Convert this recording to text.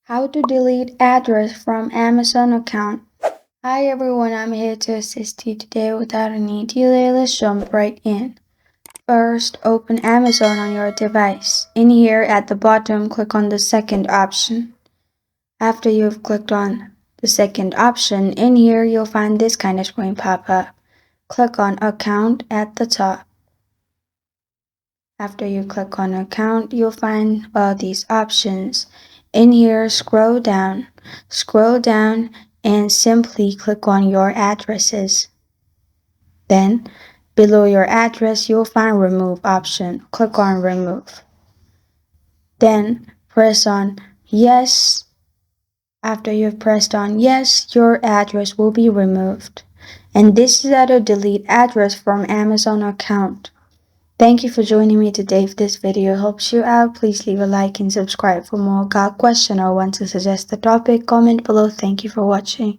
How to delete address from Amazon account. Hi everyone, I'm here to assist you today without any delay. Let's jump right in. First, open Amazon on your device. In here at the bottom, click on the second option. After you've clicked on the second option, in here you'll find this kind of screen pop up. Click on Account at the top. After you click on Account, you'll find these options. In here, scroll down and simply click on your addresses. Then, below your address, you'll find Remove option. Click on Remove. Then, press on Yes. After you've pressed on Yes, your address will be removed. And this is how to delete address from Amazon account. Thank you for joining me today. If this video helps you out, please leave a like and subscribe for more. Got a question or want to suggest a topic? Comment below. Thank you for watching.